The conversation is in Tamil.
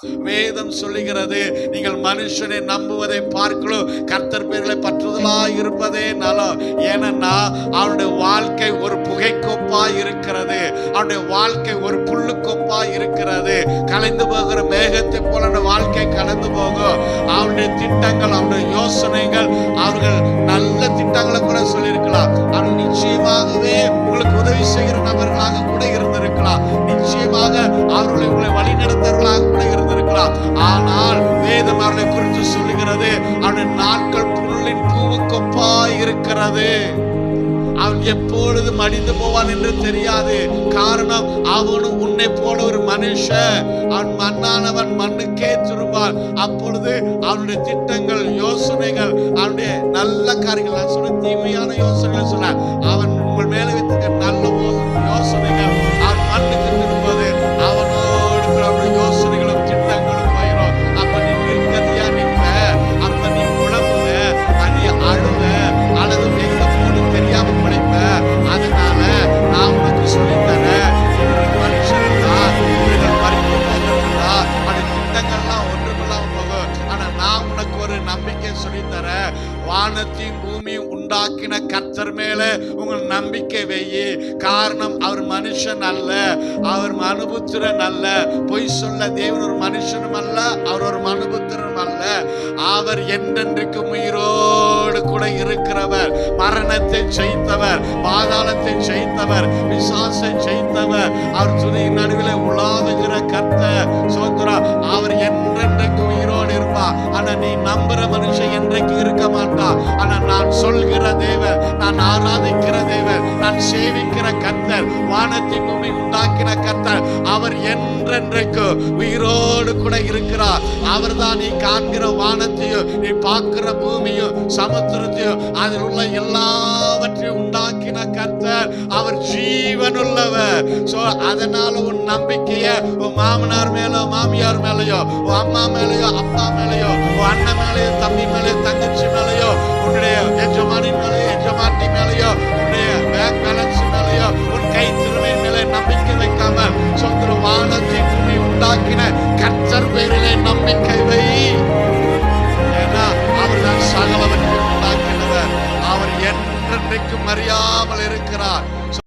வேதம் சொல்லுகிறது, நீங்கள் மனுஷனை நம்புவதை பார்க்கலும் கர்த்தர் பேர்களை பற்றுதலாய் இருப்பதே நலம். ஏனென்னா அவனுடைய வாழ்க்கை ஒரு புகைக்கோப்பாய் இருக்கிறது, அவனுடைய வாழ்க்கை ஒரு புல்லுக்கோப்பாய் இருக்கிறது. கலைந்து போகிற மேகத்தை போல வாழ்க்கை கடந்து போகும். அவனுடைய திட்டங்கள், அவனுடைய யோசனைகள், அவர்கள் நல்ல திட்டங்களை கூட சொல்லியிருக்கலாம். அவர்கள் நிச்சயமாகவே உங்களுக்கு உதவி செய்கிற நபர்களாக கூட இருந்திருக்கலாம். நிச்சயமாக அவர்களை உங்களை வழிநடத்தவர்களாக கூட இருந்திருக்கலாம். ஆனால் வேதம் அவர்களை குறித்து சொல்லுகிறது, அவனுடைய நாட்கள் புல்லின் பூவுக்கொப்பாய் இருக்கிறது. அவன் எப்பொழுது மடிந்து போவான் என்று தெரியாது. காரணம், அவனும் உன்னை போல ஒரு மனுஷன். அவன் மண்ணானவன், மண்ணுக்கே திரும்பான். அப்பொழுது அவனுடைய திட்டங்கள், யோசனைகள், அவனுடைய நல்ல காரியங்கள் சொல்ல, தீமையான யோசனைகள் சொல்ல, அவன் உங்கள் மேல வைத்திருக்க நல்ல யோசனைகள் அவன் மண்ணுக்கு திரும்புவது, அவனோடு அவனுடைய யோசனைகளும் திட்டங்களும் போயிடும். அப்ப நீ நிற்கதியா நிற்ப, அப்ப நீ குழம்புவ, நீ அழுவ, அல்லது எங்க போடு தெரியாம படைப்ப. அதனால நான் உனக்கு சொல்லித்தரேன், மனுஷன் தான் இவர்கள் மறித்து போகிறதா, அவனுடைய திட்டங்கள்லாம் ஒன்றுமில்லாம போகும். ஆனா நான் உனக்கு ஒரு நம்பிக்கை சொல்லித்தரேன். வானத்தையும் பூமியும் உண்டாக்கின கர்த்தர் மேல உங்கள் நம்பிக்கை வையி. காரணம், அவர் மனுஷன் அல்ல, அவர் மனுபுத்திரன் அல்ல. பொய் சொல்ல தேவன் ஒரு மனுஷனும் அல்ல, அவர் ஒரு மனுபுத்திரனும் அல்ல. அவர் என்றென்றைக்கும் உயிரோடு கூட இருக்கிறவர், மரணத்தை ஜெயித்தவர், பாதாளத்தை ஜெயித்தவர், பிசாசை ஜெயித்தவர். அவர் துதியின் நடுவில் உலாவுகிற கர்த்தர். சோத்ரா, அவர் என்றென்றைக்கு உயிரோடு இருப்பார். ஆனா நீ நம்புற மனுஷன் என்றைக்கு இருக்க மாட்டான். ஆனா நான் சொல்கிற தேவன், நான் ஆராதிக்கிற தேவன், நான் சேவிக்கிற கர்த்தர், வானத்தின் பூமி உண்டாக்கின கர்த்தர், அவர் என்றென்றைக்கு உயிரோடு கூட இருக்கிறார். அவர் தான் நீ காண்கிற வானத்தையும், நீ பார்க்கிற பூமியும், சமுத்திரத்தையும், அதில் உள்ள எல்லாவற்றையும் உண்டாக்கின கர்த்தர். அவர் ஜீவனுள்ளவர். சோ அதனால உன் நம்பிக்கைய உன் மாமனார் மேலோ, மாமியார் மேலையோ, உன் அம்மா மேலையோ, அப்பா மேலையோ, உன் அண்ணன் மேலையோ, தம்பி மேலையோ, தங்கச்சி மேலையோ, உன்னுடைய எஜமானி மேலையோ, எஜமாட்டி மேலையோ, உன்னுடைய பேங்க் பேலன்ஸ் மேலையோ, உன் கை திறமை மேலே நம்பிக்கை வைக்காமல் சொந்த வானத்தை பூமி உண்டாக்கின கர்த்தர் பேரிலே நம்பிக்கை வை. ஏன்னா அவர் தான் சகலவற்றை உண்டாக்கினவர். அவர் என்றென்றைக்கும் அறியாமல் இருக்கிறார்.